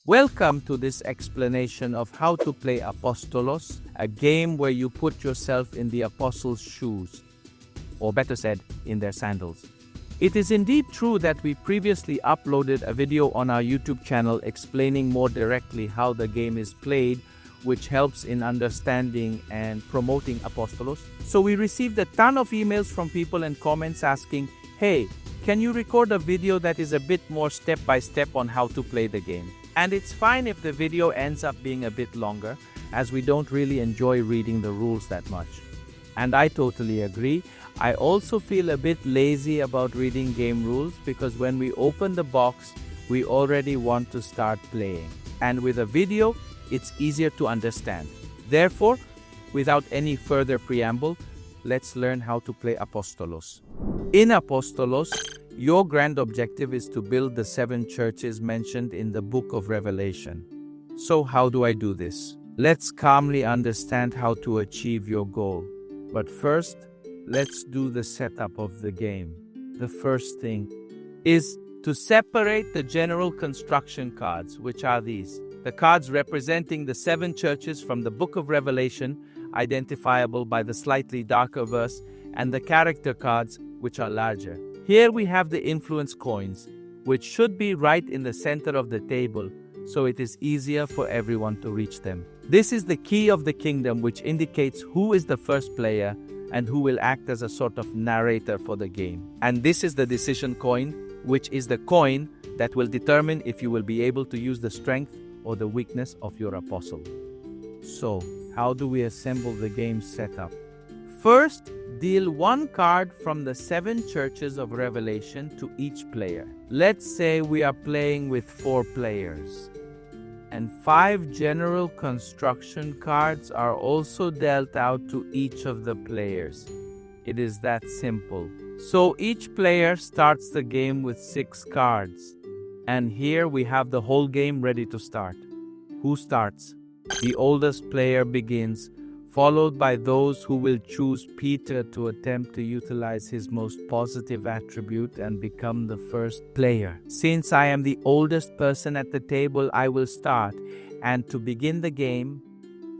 Welcome to this explanation of how to play Apostolos, a game where you put yourself in the apostles' shoes, or better said, in their sandals. It is indeed true that we previously uploaded a video on our YouTube channel explaining more directly how the game is played, which helps in understanding and promoting Apostolos. So we received a ton of emails from people and comments asking, hey, can you record a video that is a bit more step-by-step on how to play the game? And it's fine if the video ends up being a bit longer, as we don't really enjoy reading the rules that much. And I totally agree. I also feel a bit lazy about reading game rules because when we open the box, we already want to start playing. And with a video, it's easier to understand. Therefore, without any further preamble, let's learn how to play Apostolos. In Apostolos, your grand objective is to build the 7 churches mentioned in the book of Revelation. So how do I do this? Let's calmly understand how to achieve your goal. But first, let's do the setup of the game. The first thing is to separate the general construction cards, which are these. The cards representing the 7 churches from the book of Revelation, identifiable by the slightly darker verse, and the character cards, which are larger. Here we have the influence coins, which should be right in the center of the table, so it is easier for everyone to reach them. This is the key of the kingdom, which indicates who is the first player and who will act as a sort of narrator for the game. And this is the decision coin, which is the coin that will determine if you will be able to use the strength or the weakness of your apostle. So, how do we assemble the game setup? First, deal 1 card from the 7 churches of Revelation to each player. Let's say we are playing with 4 players. And 5 general construction cards are also dealt out to each of the players. It is that simple. So each player starts the game with 6 cards. And here we have the whole game ready to start. Who starts? The oldest player begins, followed by those who will choose Peter to attempt to utilize his most positive attribute and become the first player. Since I am the oldest person at the table, I will start. And to begin the game,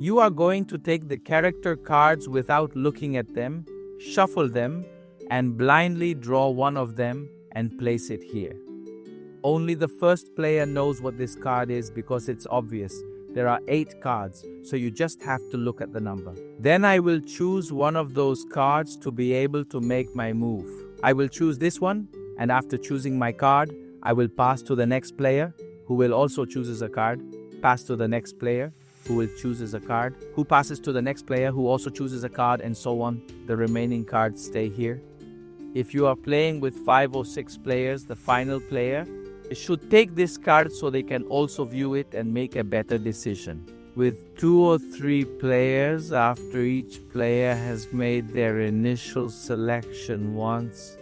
you are going to take the character cards without looking at them, shuffle them, and blindly draw one of them and place it here. Only the first player knows what this card is because it's obvious. There are 8 cards, so you just have to look at the number. Then I will choose one of those cards to be able to make my move. I will choose this one, and after choosing my card, I will pass to the next player, who will also choose a card, pass to the next player, who will choose a card, who passes to the next player, who also chooses a card, and so on. The remaining cards stay here. If you are playing with 5 or 6 players, the final player should take this card so they can also view it and make a better decision. With 2 or 3 players, after each player has made their initial selection once,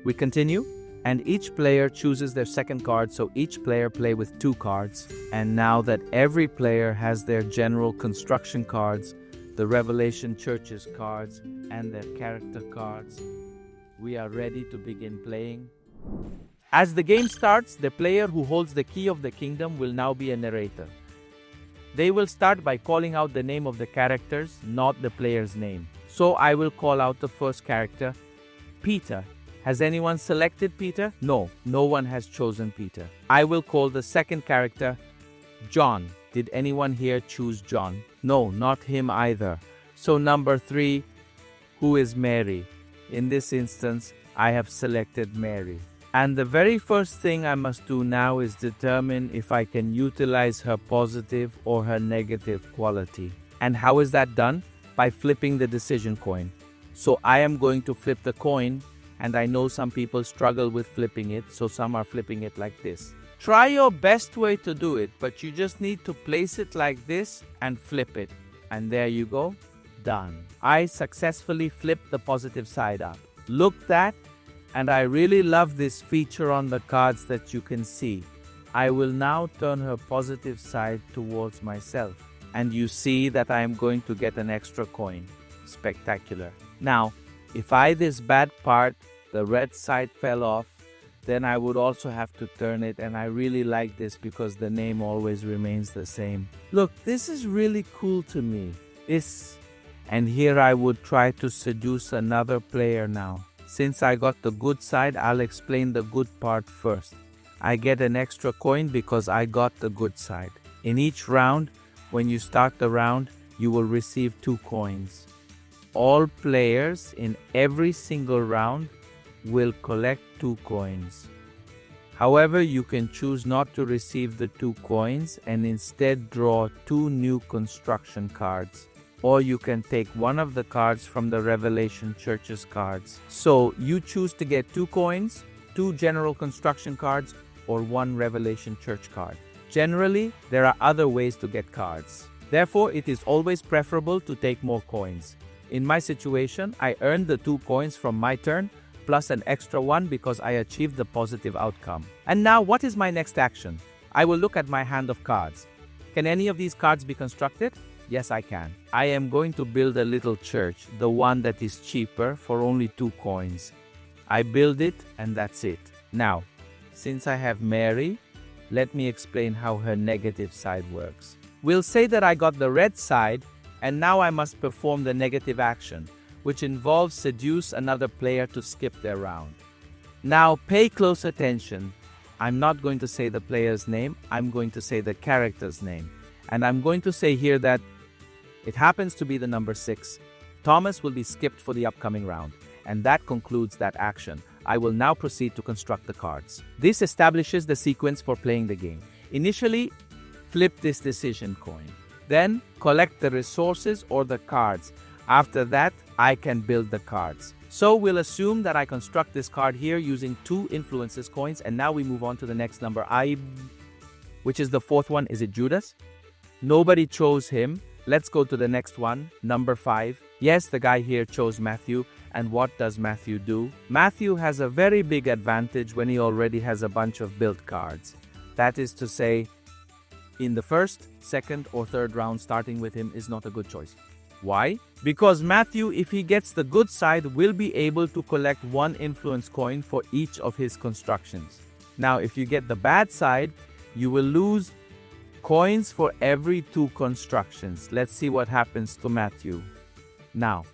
we continue, and each player chooses their second card, so each player play with 2 cards. And now that every player has their general construction cards, the Revelation Churches cards, and their character cards, we are ready to begin playing. As the game starts, the player who holds the key of the kingdom will now be a narrator. They will start by calling out the name of the characters, not the player's name. So I will call out the first character, Peter. Has anyone selected Peter? No, no one has chosen Peter. I will call the second character, John. Did anyone here choose John? No, not him either. So number 3, who is Mary? In this instance, I have selected Mary. And the very first thing I must do now is determine if I can utilize her positive or her negative quality. And how is that done? By flipping the decision coin. So I am going to flip the coin, and I know some people struggle with flipping it, so some are flipping it like this. Try your best way to do it, but you just need to place it like this and flip it. And there you go, done. I successfully flipped the positive side up. Look that. And I really love this feature on the cards that you can see. I will now turn her positive side towards myself. And you see that I am going to get an extra coin. Spectacular. Now, if this bad part, the red side fell off, then I would also have to turn it, and I really like this because the name always remains the same. Look, this is really cool to me. And here I would try to seduce another player now. Since I got the good side, I'll explain the good part first. I get an extra coin because I got the good side. In each round, when you start the round, you will receive 2 coins. All players in every single round will collect 2 coins. However, you can choose not to receive the 2 coins and instead draw 2 new construction cards. Or you can take one of the cards from the Revelation Church's cards. So you choose to get 2 coins, 2 general construction cards, or 1 Revelation Church card. Generally, there are other ways to get cards. Therefore, it is always preferable to take more coins. In my situation, I earned the 2 coins from my turn, plus an extra 1 because I achieved the positive outcome. And now, what is my next action? I will look at my hand of cards. Can any of these cards be constructed? Yes, I can. I am going to build a little church, the one that is cheaper, for only 2 coins. I build it, and that's it. Now, since I have Mary, let me explain how her negative side works. We'll say that I got the red side, and now I must perform the negative action, which involves seduce another player to skip their round. Now, pay close attention. I'm not going to say the player's name, I'm going to say the character's name. And I'm going to say here that it happens to be the number 6. Thomas will be skipped for the upcoming round, and that concludes that action. I will now proceed to construct the cards. This establishes the sequence for playing the game. Initially, flip this decision coin. Then, collect the resources or the cards. After that, I can build the cards. So we'll assume that I construct this card here using 2 influences coins, and now we move on to the next number, which is the 4th one. Is it Judas? Nobody chose him. Let's go to the next one, number 5. Yes, the guy here chose Matthew. And what does Matthew do? Matthew has a very big advantage when he already has a bunch of built cards. That is to say, in the 1st, 2nd, or 3rd round, starting with him is not a good choice. Why? Because Matthew, if he gets the good side, will be able to collect 1 influence coin for each of his constructions. Now, if you get the bad side, you will lose coins for every 2 constructions. Let's see what happens to Matthew. Now,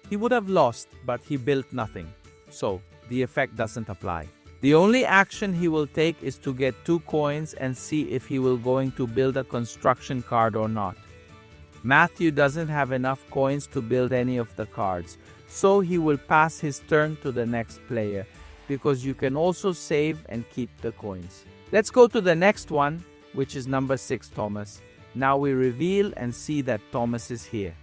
he would have lost, but he built nothing. So, the effect doesn't apply. The only action he will take is to get 2 coins and see if he will going to build a construction card or not. Matthew doesn't have enough coins to build any of the cards, so he will pass his turn to the next player, because you can also save and keep the coins. Let's go to the next one, which is number 6, Thomas. Now we reveal and see that Thomas is here.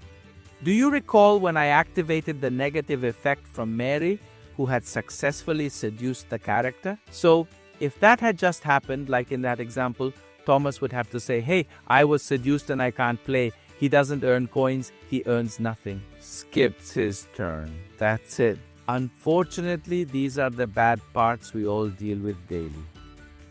Do you recall when I activated the negative effect from Mary, who had successfully seduced the character? So, if that had just happened, like in that example, Thomas would have to say, hey, I was seduced and I can't play. He doesn't earn coins, he earns nothing. Skips his turn. That's it. Unfortunately, these are the bad parts we all deal with daily.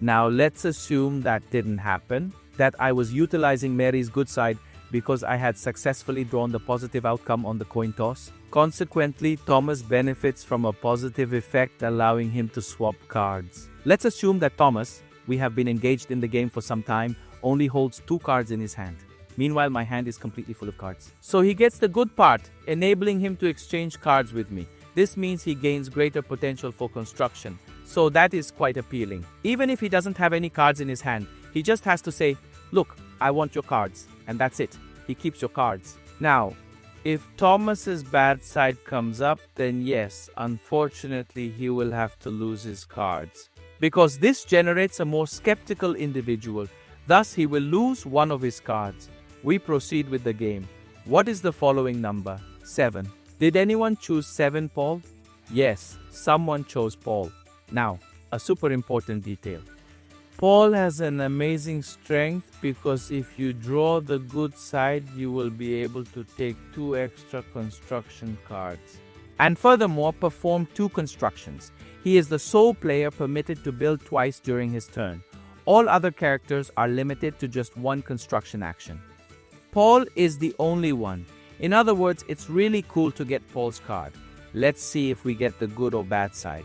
Now, let's assume that didn't happen, that I was utilizing Mary's good side because I had successfully drawn the positive outcome on the coin toss. Consequently, Thomas benefits from a positive effect, allowing him to swap cards. Let's assume that Thomas, we have been engaged in the game for some time, only holds 2 cards in his hand. Meanwhile, my hand is completely full of cards. So he gets the good part, enabling him to exchange cards with me. This means he gains greater potential for construction. So that is quite appealing. Even if he doesn't have any cards in his hand, he just has to say, look, I want your cards. And that's it. He keeps your cards. Now, if Thomas's bad side comes up, then yes, unfortunately, he will have to lose his cards. Because this generates a more skeptical individual. Thus, he will lose one of his cards. We proceed with the game. What is the following number? 7. Did anyone choose 7, Paul? Yes, someone chose Paul. Now, a super important detail. Paul has an amazing strength because if you draw the good side, you will be able to take 2 extra construction cards. And furthermore, perform 2 constructions. He is the sole player permitted to build twice during his turn. All other characters are limited to just 1 construction action. Paul is the only one. In other words, it's really cool to get Paul's card. Let's see if we get the good or bad side.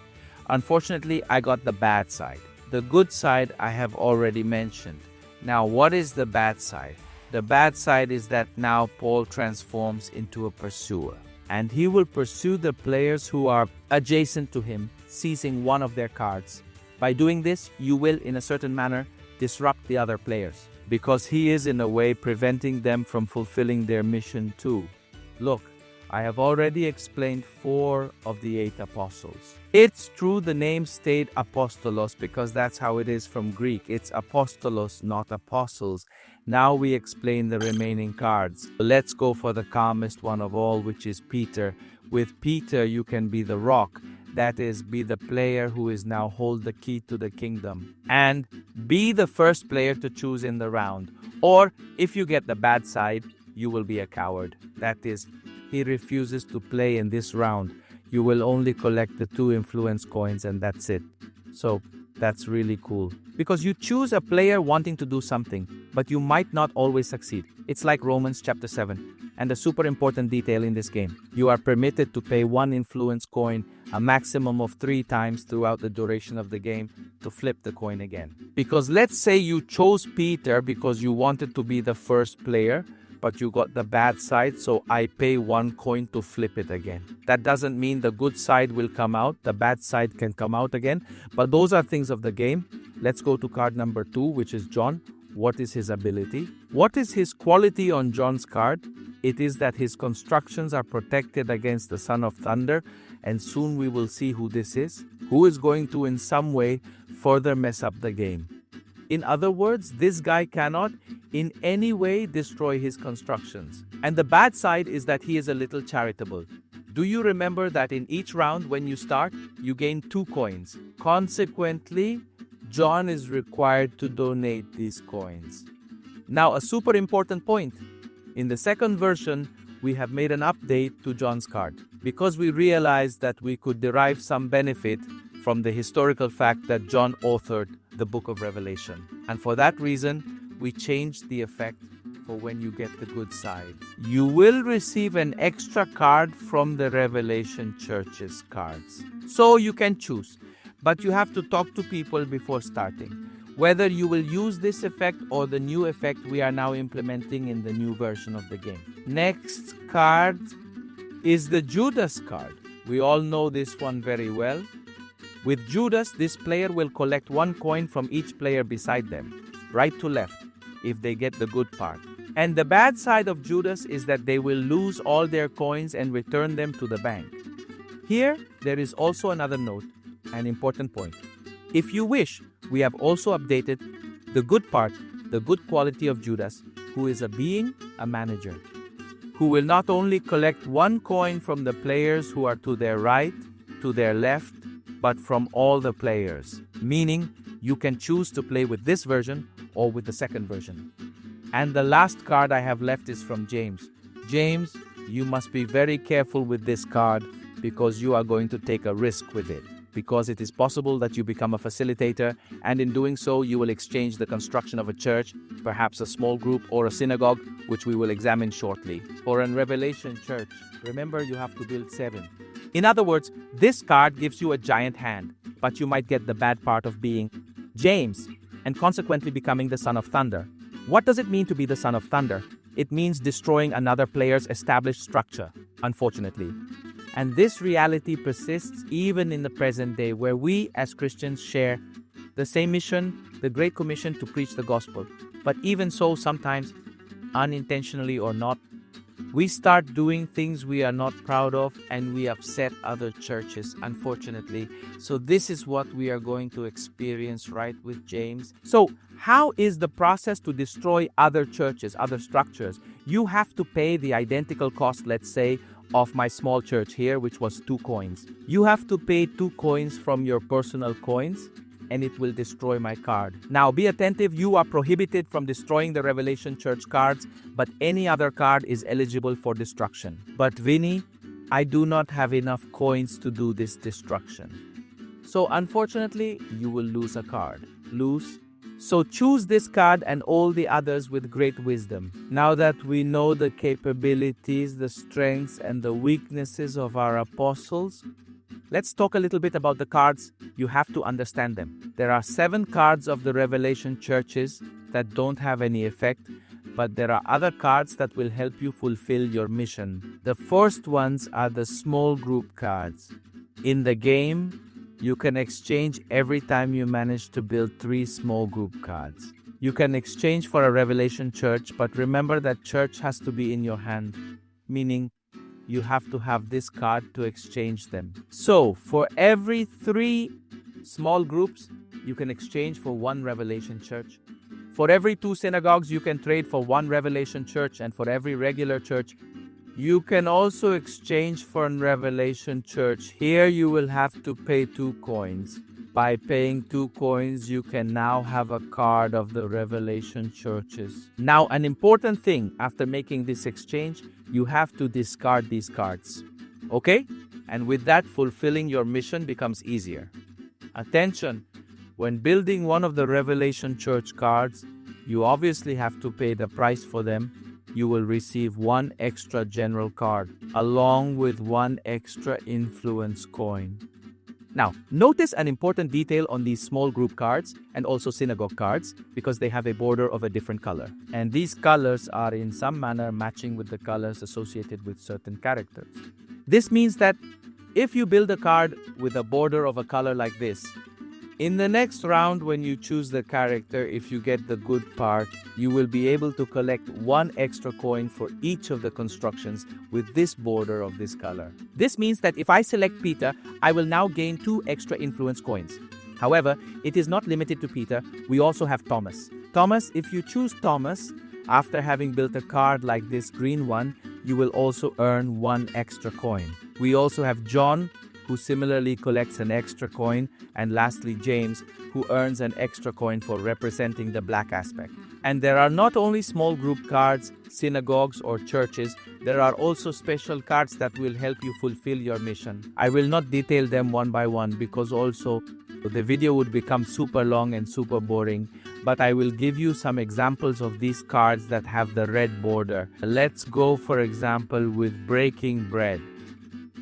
Unfortunately, I got the bad side. The good side I have already mentioned. Now, what is the bad side? The bad side is that now Paul transforms into a pursuer, and he will pursue the players who are adjacent to him, seizing one of their cards. By doing this, you will, in a certain manner, disrupt the other players, because he is in a way preventing them from fulfilling their mission too. Look, I have already explained 4 of the 8 apostles. It's true the name stayed Apostolos because that's how it is from Greek. It's Apostolos, not apostles. Now we explain the remaining cards. Let's go for the calmest one of all, which is Peter. With Peter, you can be the rock. That is, be the player who is now hold the key to the kingdom. And be the first player to choose in the round. Or, if you get the bad side, you will be a coward. That is, he refuses to play in this round. You will only collect the 2 influence coins and that's it. So, that's really cool. Because you choose a player wanting to do something, but you might not always succeed. It's like Romans chapter 7. And a super important detail in this game. You are permitted to pay 1 influence coin a maximum of 3 times throughout the duration of the game to flip the coin again. Because let's say you chose Peter because you wanted to be the first player, but you got the bad side, so I pay 1 coin to flip it again. That doesn't mean the good side will come out, the bad side can come out again, but those are things of the game. Let's go to card number 2, which is John. What is his ability? What is his quality on John's card? It is that his constructions are protected against the Son of Thunder, and soon we will see who this is, who is going to in some way further mess up the game. In other words, this guy cannot in any way destroy his constructions. And the bad side is that he is a little charitable. Do you remember that in each round when you start, you gain 2 coins? Consequently, John is required to donate these coins. Now, a super important point. In the second version, we have made an update to John's card because we realized that we could derive some benefit from the historical fact that John authored the book of Revelation. And for that reason, we changed the effect for when you get the good side. You will receive an extra card from the Revelation Church's cards. So you can choose, but you have to talk to people before starting. Whether you will use this effect or the new effect we are now implementing in the new version of the game. Next card is the Judas card. We all know this one very well. With Judas, this player will collect 1 coin from each player beside them, right to left, if they get the good part. And the bad side of Judas is that they will lose all their coins and return them to the bank. Here, there is also another note, an important point. If you wish, we have also updated the good part, the good quality of Judas, who is a being, a manager, who will not only collect 1 coin from the players who are to their right, to their left, but from all the players, meaning you can choose to play with this version or with the second version. And the last card I have left is from James. James, you must be very careful with this card because you are going to take a risk with it. Because it is possible that you become a facilitator, and in doing so, you will exchange the construction of a church, perhaps a small group or a synagogue, which we will examine shortly. Or a Revelation church. Remember, you have to build 7. In other words, this card gives you a giant hand, but you might get the bad part of being James, and consequently becoming the Son of Thunder. What does it mean to be the Son of Thunder? It means destroying another player's established structure, unfortunately. And this reality persists even in the present day, where we as Christians share the same mission, the Great Commission to preach the gospel. But even so, sometimes, unintentionally or not, we start doing things we are not proud of and we upset other churches, unfortunately. So this is what we are going to experience right with James. So how is the process to destroy other churches, other structures? You have to pay the identical cost, let's say, of my small church here, which was 2 coins. You have to pay 2 coins from your personal coins, and it will destroy my card. Now, be attentive, you are prohibited from destroying the Revelation Church cards, but any other card is eligible for destruction. But Vinny, I do not have enough coins to do this destruction. So unfortunately, you will lose a card. Lose. So choose this card and all the others with great wisdom. Now that we know the capabilities, the strengths, and the weaknesses of our apostles, Let's talk a little bit about the cards. You have to understand them. There are 7 cards of the Revelation churches that don't have any effect, but there are other cards that will help you fulfill your mission. The first ones are the small group cards. In the game, you can exchange every time you manage to build 3 small group cards. You can exchange for a Revelation church, but remember that church has to be in your hand, meaning you have to have this card to exchange them. So, for every 3 small groups, you can exchange for 1 Revelation church. For every 2 synagogues, you can trade for 1 Revelation church, and for every regular church, you can also exchange for a Revelation church. Here you will have to pay 2 coins. By paying 2 coins, you can now have a card of the Revelation churches. Now, an important thing after making this exchange, you have to discard these cards. Okay? And with that, fulfilling your mission becomes easier. Attention! When building one of the Revelation church cards, you obviously have to pay the price for them. You will receive 1 extra general card, along with 1 extra influence coin. Now, notice an important detail on these small group cards and also synagogue cards because they have a border of a different color. And these colors are in some manner matching with the colors associated with certain characters. This means that if you build a card with a border of a color like this, in the next round when you choose the character, if you get the good part, you will be able to collect 1 extra coin for each of the constructions with this border of this color. This means that if I select Peter, I will now gain 2 extra influence coins. However, it is not limited to Peter. We also have Thomas. Thomas, if you choose Thomas, after having built a card like this green one, you will also earn 1 extra coin. We also have John, who similarly collects an extra coin, and lastly James, who earns an extra coin for representing the black aspect. And there are not only small group cards, synagogues or churches, there are also special cards that will help you fulfill your mission. I will not detail them one by one because also the video would become super long and super boring, but I will give you some examples of these cards that have the red border. Let's go for example with Breaking Bread.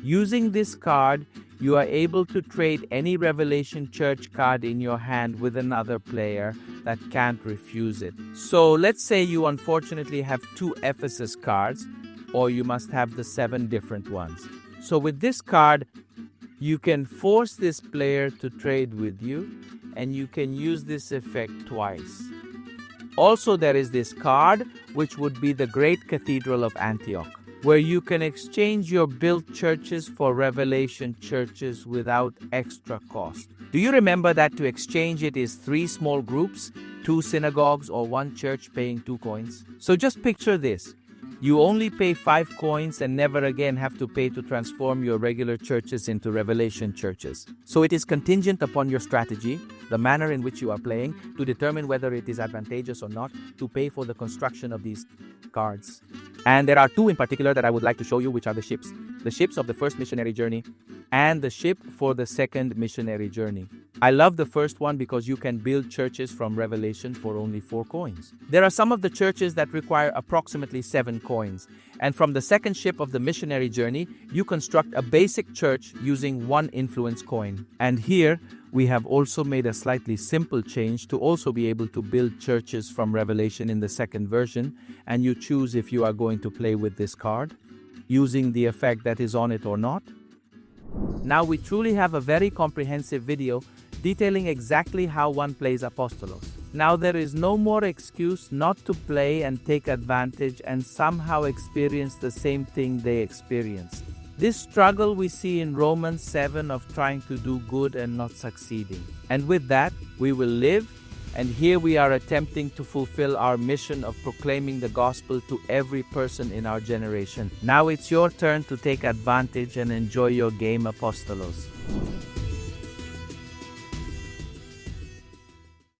Using this card, you are able to trade any Revelation Church card in your hand with another player that can't refuse it. So let's say you unfortunately have 2 Ephesus cards, or you must have the 7 different ones. So with this card, you can force this player to trade with you, and you can use this effect twice. Also, there is this card, which would be the Great Cathedral of Antioch, where you can exchange your built churches for Revelation churches without extra cost. Do you remember that to exchange it is 3 small groups, 2 synagogues, or 1 church paying 2 coins? So just picture this. You only pay 5 coins and never again have to pay to transform your regular churches into Revelation churches. So it is contingent upon your strategy, the manner in which you are playing, to determine whether it is advantageous or not to pay for the construction of these cards. And there are 2 in particular that I would like to show you, which are the ships. The ships of the first missionary journey and the ship for the second missionary journey. I love the first one because you can build churches from Revelation for only 4 coins. There are some of the churches that require approximately 7 coins. And from the second ship of the missionary journey, you construct a basic church using 1 influence coin. And here, we have also made a slightly simple change to also be able to build churches from Revelation in the second version, and you choose if you are going to play with this card, using the effect that is on it or not. Now we truly have a very comprehensive video detailing exactly how one plays Apostolos. Now there is no more excuse not to play and take advantage and somehow experience the same thing they experienced. This struggle we see in Romans 7 of trying to do good and not succeeding. And with that, we will live, and here we are attempting to fulfill our mission of proclaiming the gospel to every person in our generation. Now it's your turn to take advantage and enjoy your game, Apostolos.